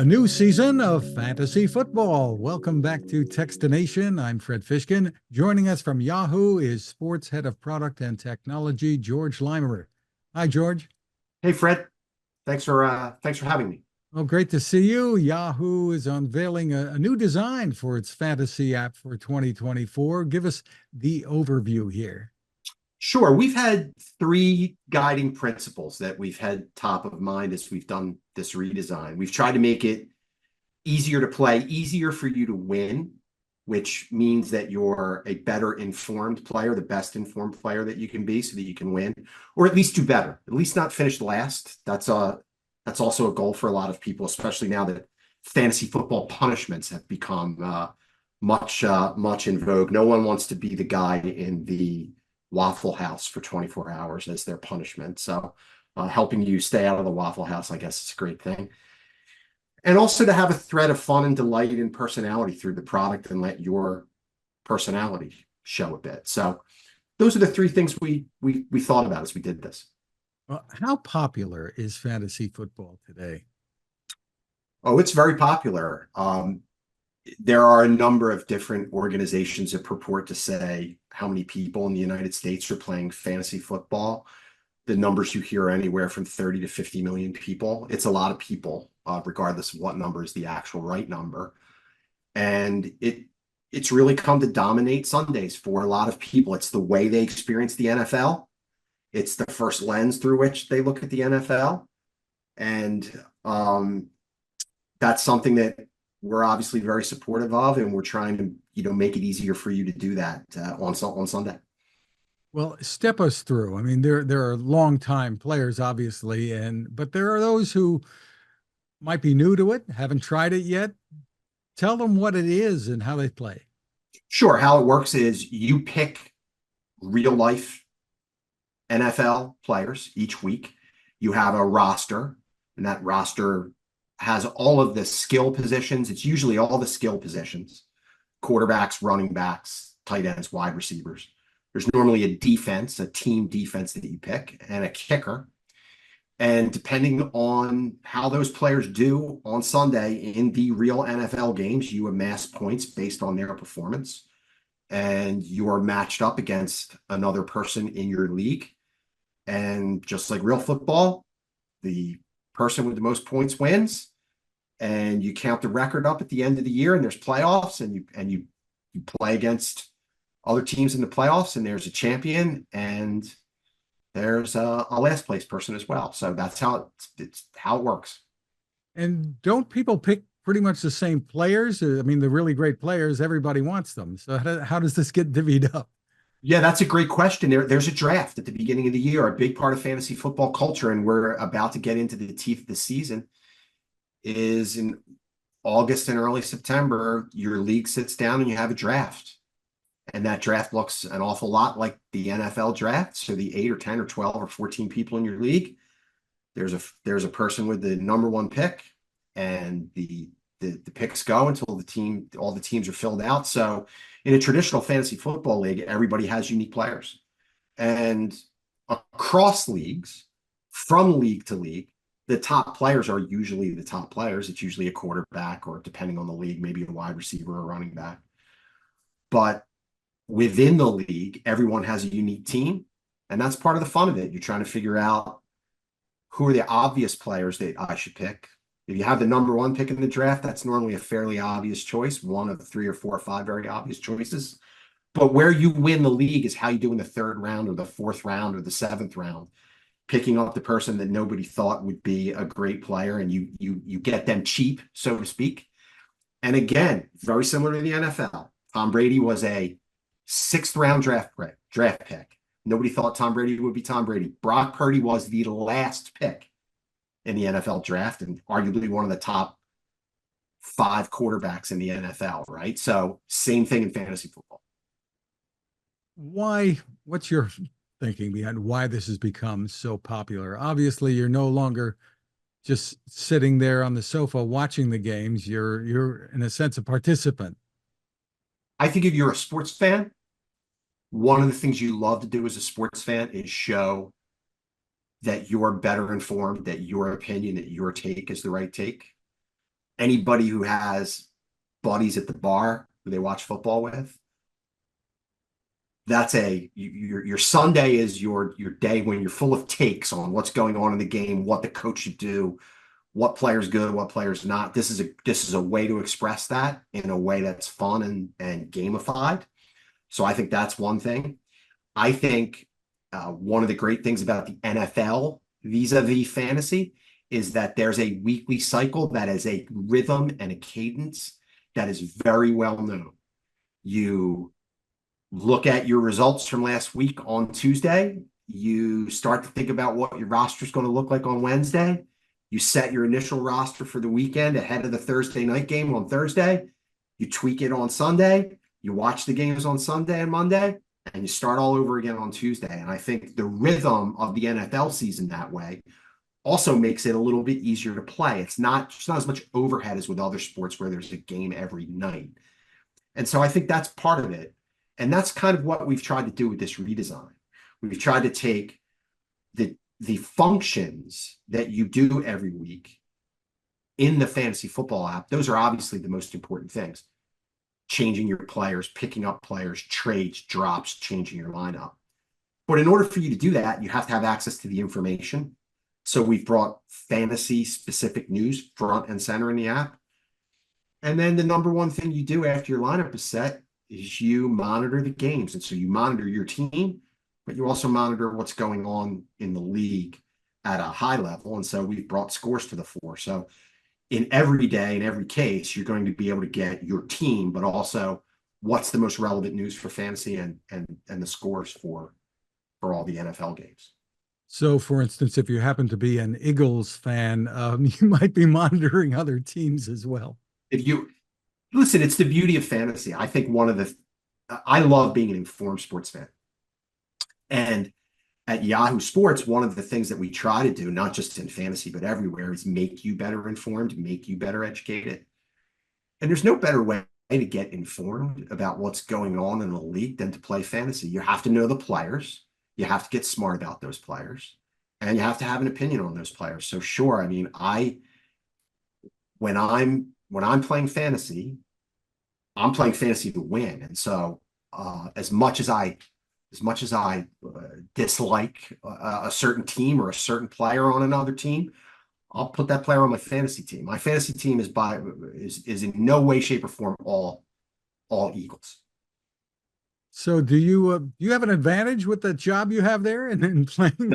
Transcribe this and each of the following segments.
A new season of fantasy football. Welcome back to Techstination. I'm Fred Fishkin. Joining us from Yahoo is Sports Head of Product and Technology, George Leimer. Hi, George. Hey Fred, thanks for having me. Well, great to see you. Yahoo is unveiling a new design for its fantasy app for 2024. Give us the overview here. Sure, we've had three guiding principles that we've had top of mind as we've done this redesign. We've tried to make it easier to play, easier for you to win, which means that you're a better informed player, the best informed player that you can be so that you can win, or at least do better, at least not finish last. That's also a goal for a lot of people, especially now that fantasy football punishments have become much in vogue. No one wants to be the guy in the Waffle House for 24 hours as their punishment. So helping you stay out of the Waffle House, I guess, is a great thing. And also to have a thread of fun and delight and personality through the product and let your personality show a bit. So those are the three things we thought about as we did this. Well, how popular is fantasy football today? Oh, it's very popular. There are a number of different organizations that purport to say how many people in the United States are playing fantasy football. The numbers you hear are anywhere from 30 to 50 million people. It's a lot of people, regardless of what number is the actual right number. And it's really come to dominate Sundays for a lot of people. It's the way they experience the NFL. It's the first lens through which they look at the NFL. And that's something that we're obviously very supportive of, and we're trying to, make it easier for you to do that on Sunday. Well, step us through. I mean, there are longtime players, obviously, but there are those who might be new to it, haven't tried it yet. Tell them what it is and how they play. Sure. How it works is you pick real life NFL players each week. You have a roster, and that roster has all of the skill positions. It's usually all the skill positions: quarterbacks, running backs, tight ends, wide receivers. There's normally a defense, a team defense that you pick, and a kicker. And depending on how those players do on Sunday in the real NFL games, you amass points based on their performance. And you are matched up against another person in your league. And just like real football, the person with the most points wins. And you count the record up at the end of the year, and there's playoffs, and you play against other teams in the playoffs, and there's a champion, and there's a last place person as well. So that's it's how it works. And don't people pick pretty much the same players? I mean, the really great players, everybody wants them. So how does this get divvied up? Yeah, that's a great question. There's a draft at the beginning of the year, a big part of fantasy football culture, and we're about to get into the teeth of the season. Is in August and early September, your league sits down and you have a draft. And that draft looks an awful lot like the NFL draft. So the 8 or 10 or 12 or 14 people in your league, there's a person with the number one pick, and the picks go until all the teams are filled out. So in a traditional fantasy football league, everybody has unique players. And across leagues, from league to league, the top players are usually the top players. It's usually a quarterback, or depending on the league, maybe a wide receiver or running back. But within the league, everyone has a unique team. And that's part of the fun of it. You're trying to figure out who are the obvious players that I should pick. If you have the number one pick in the draft, that's normally a fairly obvious choice, one of 3 or 4 or 5 very obvious choices. But where you win the league is how you do in the 3rd round or the 4th round or the 7th round, picking up the person that nobody thought would be a great player, and you get them cheap, so to speak. And again, very similar to the NFL. Tom Brady was a 6th round draft pick. Nobody thought Tom Brady would be Tom Brady. Brock Purdy was the last pick in the NFL draft, and arguably one of the top 5 quarterbacks in the NFL, right? So same thing in fantasy football. What's your thinking behind why this has become so popular? Obviously, you're no longer just sitting there on the sofa watching the games. You're in a sense a participant. I think if you're a sports fan, one of the things you love to do as a sports fan is show that you're better informed, that your opinion, that your take is the right take. anybody who has buddies at the bar who they watch football with, that's your Sunday is your day when you're full of takes on what's going on in the game, what the coach should do, what player's good, what player's not. This is a way to express that in a way that's fun and gamified. So I think that's one thing. I think one of the great things about the NFL vis-a-vis fantasy is that there's a weekly cycle that is a rhythm and a cadence that is very well known. You look at your results from last week on Tuesday. You start to think about what your roster is going to look like on Wednesday. You set your initial roster for the weekend ahead of the Thursday night game on Thursday. You tweak it on Sunday. You watch the games on Sunday and Monday, and you start all over again on Tuesday. And I think the rhythm of the NFL season that way also makes it a little bit easier to play. It's not as much overhead as with other sports where there's a game every night. And so I think that's part of it. And that's kind of what we've tried to do with this redesign. We've tried to take the functions that you do every week in the fantasy football app. Those are obviously the most important things. Changing your players, picking up players, trades, drops, changing your lineup. But in order for you to do that, you have to have access to the information. So we've brought fantasy specific news front and center in the app. And then the number one thing you do after your lineup is set is you monitor the games. And so you monitor your team, but you also monitor what's going on in the league at a high level. And so we've brought scores to the fore. So in every day, in every case, you're going to be able to get your team, but also what's the most relevant news for fantasy and the scores for all the NFL games. So, for instance, if you happen to be an Eagles fan, you might be monitoring other teams as well. If you listen, it's the beauty of fantasy. I think I love being an informed sports fan. And at Yahoo Sports, one of the things that we try to do, not just in fantasy, but everywhere, is make you better informed, make you better educated. And there's no better way to get informed about what's going on in the league than to play fantasy. You have to know the players. You have to get smart about those players. And you have to have an opinion on those players. So sure, I mean, when I'm playing fantasy, I'm playing fantasy to win. And so as much as I dislike a certain team or a certain player on another team, I'll put that player on my fantasy team. My fantasy team is in no way, shape, or form all Eagles. So, do you have an advantage with the job you have there and playing?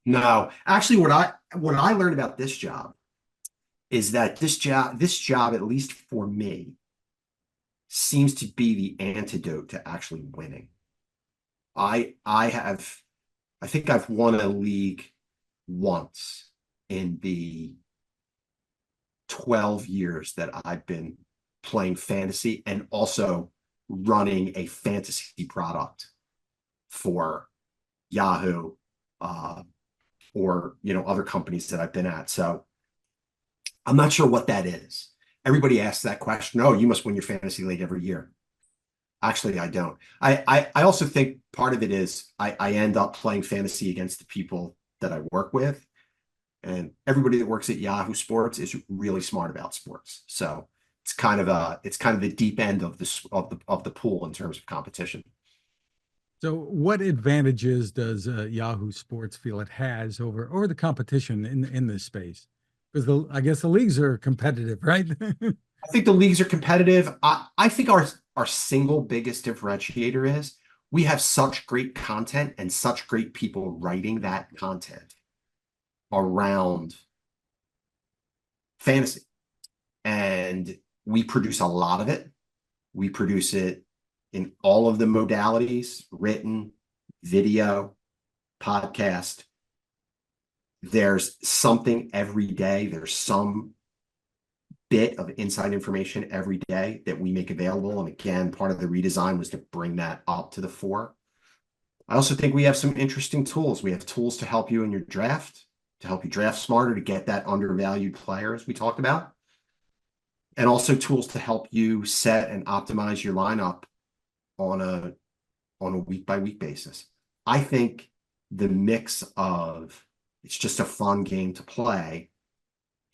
No. Actually, what I learned about this job is that this job, at least for me, seems to be the antidote to actually winning. I think I've won a league once in the 12 years that I've been playing fantasy and also running a fantasy product for Yahoo or other companies that I've been at. So I'm not sure what that is. Everybody asks that question. Oh, you must win your fantasy league every year. Actually, I don't. I also think part of it is I end up playing fantasy against the people that I work with, and everybody that works at Yahoo Sports is really smart about sports. So it's kind of the deep end of the pool in terms of competition. So, what advantages does Yahoo Sports feel it has over the competition in this space? Because I guess the leagues are competitive, right? I think the leagues are competitive. I think our single biggest differentiator is we have such great content and such great people writing that content around fantasy. And we produce a lot of it. We produce it in all of the modalities: written, video, podcast. There's something every day. There's some bit of inside information every day that we make available. And again, part of the redesign was to bring that up to the fore. I also think we have some interesting tools. We have tools to help you in your draft, to help you draft smarter, to get that undervalued player, as we talked about, and also tools to help you set and optimize your lineup on a week-by-week basis. I think the mix of it's just a fun game to play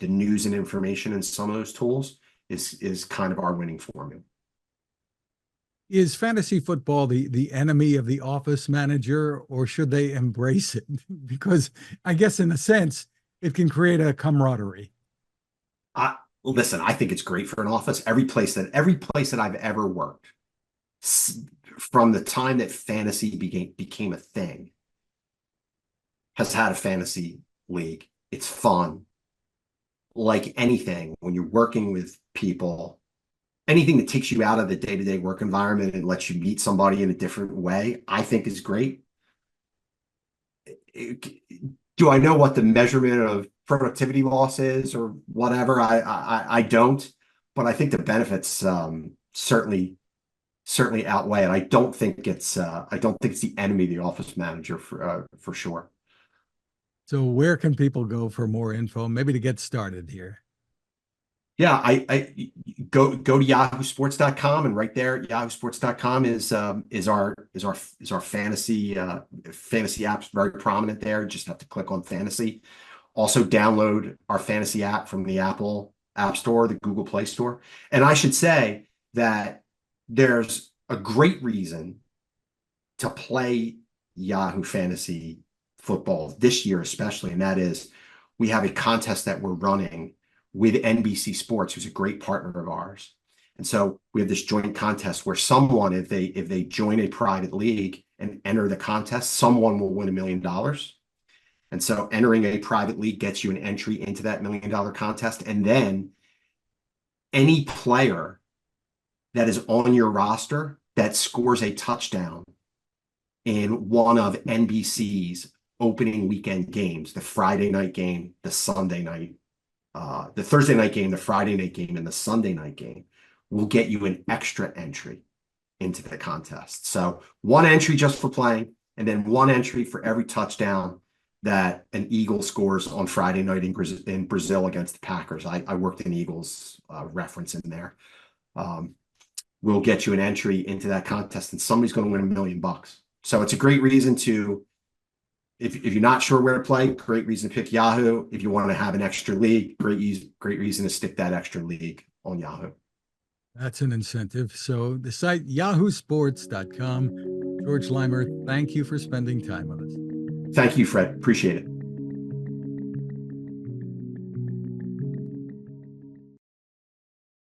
the news and information in some of those tools is kind of our winning formula. Is fantasy football the enemy of the office manager, or should they embrace it? Because I guess in a sense, it can create a camaraderie. I listen, I think it's great for an office. Every place that I've ever worked, from the time that fantasy became a thing, has had a fantasy league. It's fun. Like anything, when you're working with people, anything that takes you out of the day-to-day work environment and lets you meet somebody in a different way, I think is great. Do I know what the measurement of productivity loss is or whatever? I don't, but I think the benefits certainly outweigh it. I don't think it's the enemy of the office manager for sure. So where can people go for more info, maybe to get started here? Yeah, I go to yahoosports.com, and right there, yahoosports.com is our fantasy apps, very prominent there. Just have to click on fantasy. Also download our fantasy app from the Apple App Store, the Google Play Store. And I should say that there's a great reason to play Yahoo Fantasy Football this year, especially, and that is we have a contest that we're running with NBC Sports, who's a great partner of ours. And so we have this joint contest where someone, if they join a private league and enter the contest, someone will win $1 million. And so entering a private league gets you an entry into that $1 million contest. And then any player that is on your roster that scores a touchdown in one of NBC's opening weekend games, the Friday night game, the Sunday night, the Thursday night game, the Friday night game, and the Sunday night game, will get you an extra entry into the contest. So one entry just for playing, and then one entry for every touchdown that an Eagle scores on Friday night in Brazil against the Packers. I worked in Eagles reference in there. We'll get you an entry into that contest, and somebody's going to win $1 million. So it's a great reason to, if you're not sure where to play, great reason to pick Yahoo. If you want to have an extra league, great reason to stick that extra league on Yahoo. That's an incentive. So the site, yahoosports.com. George Leimer, thank you for spending time with us. Thank you, Fred. Appreciate it.